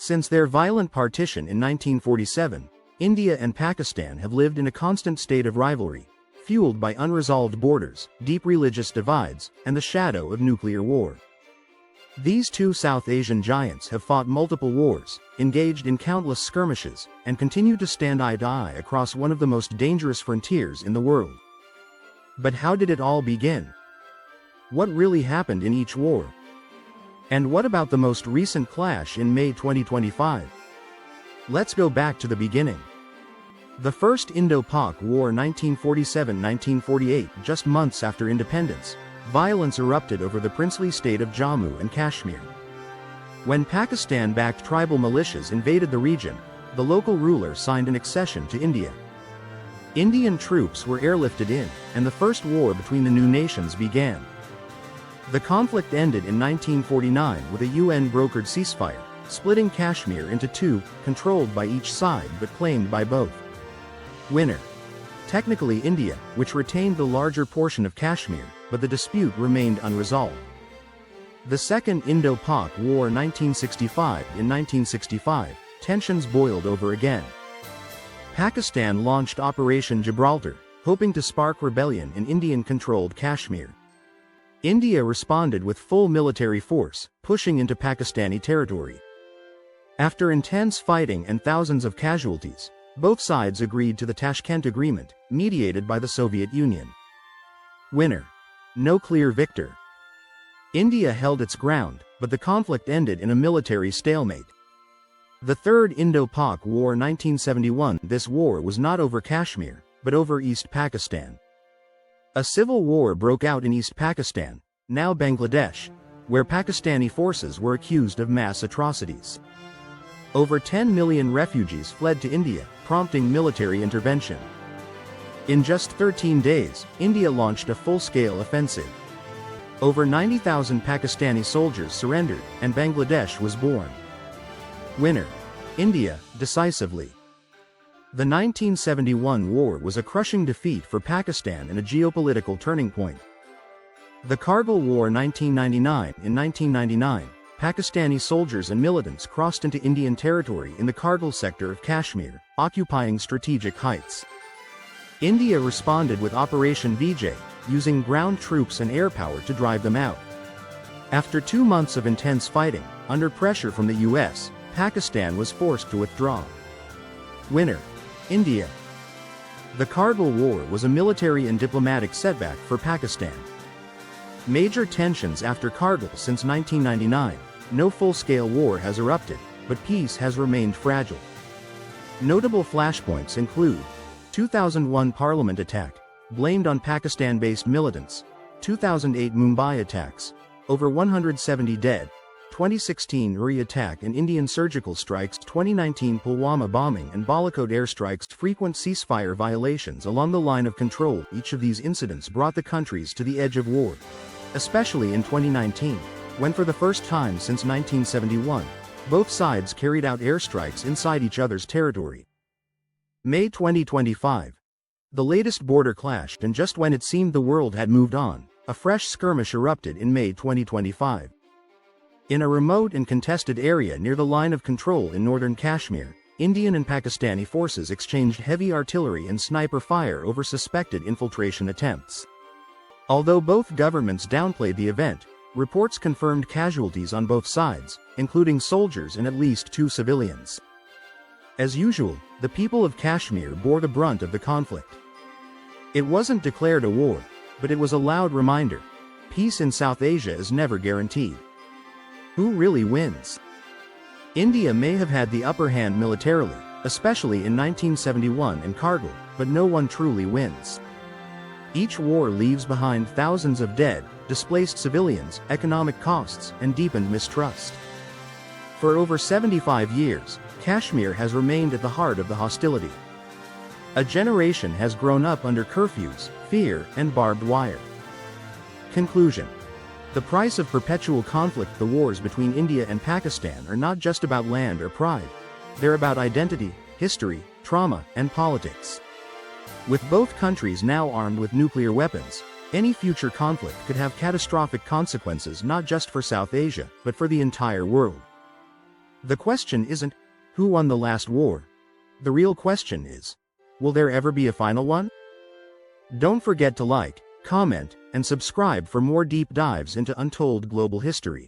Since their violent partition in 1947, India and Pakistan have lived in a constant state of rivalry, fueled by unresolved borders, deep religious divides, and the shadow of nuclear war. These two South Asian giants have fought multiple wars, engaged in countless skirmishes, and continue to stand eye to eye across one of the most dangerous frontiers in the world. But how did it all begin? What really happened in each war? And what about the most recent clash in May 2025? Let's go back to the beginning. The First Indo-Pak War 1947-1948, just months after independence, violence erupted over the princely state of Jammu and Kashmir. When Pakistan-backed tribal militias invaded the region, the local ruler signed an accession to India. Indian troops were airlifted in, and the first war between the new nations began. The conflict ended in 1949 with a UN-brokered ceasefire, splitting Kashmir into two, controlled by each side but claimed by both. Winner. Technically India, which retained the larger portion of Kashmir, but the dispute remained unresolved. The Second Indo-Pak War 1965. In 1965, tensions boiled over again. Pakistan launched Operation Gibraltar, hoping to spark rebellion in Indian-controlled Kashmir. India responded with full military force, pushing into Pakistani territory. After intense fighting and thousands of casualties, both sides agreed to the Tashkent Agreement, mediated by the Soviet Union. Winner. No clear victor. India held its ground, but the conflict ended in a military stalemate. The Third Indo-Pak War 1971. This war was not over Kashmir, but over East Pakistan. A civil war broke out in East Pakistan, now Bangladesh, where Pakistani forces were accused of mass atrocities. Over 10 million refugees fled to India, prompting military intervention. In just 13 days, India launched a full-scale offensive. Over 90,000 Pakistani soldiers surrendered, and Bangladesh was born. Winner. India, decisively. The 1971 war was a crushing defeat for Pakistan and a geopolitical turning point. The Kargil War 1999. In 1999, Pakistani soldiers and militants crossed into Indian territory in the Kargil sector of Kashmir, occupying strategic heights. India responded with Operation Vijay, using ground troops and air power to drive them out. After 2 months of intense fighting, under pressure from the US, Pakistan was forced to withdraw. Winner. India. The Kargil War was a military and diplomatic setback for Pakistan. Major tensions after Kargil. Since 1999, no full-scale war has erupted, but peace has remained fragile. Notable flashpoints include 2001 Parliament attack, blamed on Pakistan-based militants, 2008 Mumbai attacks, over 170 dead, 2016 Uri attack and Indian surgical strikes, 2019 Pulwama bombing and Balakot airstrikes, frequent ceasefire violations along the line of control. Each of these incidents brought the countries to the edge of war. Especially in 2019, when for the first time since 1971, both sides carried out airstrikes inside each other's territory. May 2025. The latest border clash, and just when it seemed the world had moved on, a fresh skirmish erupted in May 2025. In a remote and contested area near the line of control in northern Kashmir, Indian and Pakistani forces exchanged heavy artillery and sniper fire over suspected infiltration attempts. Although both governments downplayed the event, reports confirmed casualties on both sides, including soldiers and at least 2 civilians. As usual, the people of Kashmir bore the brunt of the conflict. It wasn't declared a war, but it was a loud reminder: peace in South Asia is never guaranteed. Who really wins? India may have had the upper hand militarily, especially in 1971 and Kargil, but no one truly wins. Each war leaves behind thousands of dead, displaced civilians, economic costs, and deepened mistrust. For over 75 years, Kashmir has remained at the heart of the hostility. A generation has grown up under curfews, fear, and barbed wire. Conclusion. The price of perpetual conflict. The wars between India and Pakistan are not just about land or pride. They're about identity, history, trauma, and politics. With both countries now armed with nuclear weapons, any future conflict could have catastrophic consequences not just for South Asia, but for the entire world. The question isn't, who won the last war? The real question is, will there ever be a final one? Don't forget to like, comment, and subscribe for more deep dives into untold global history.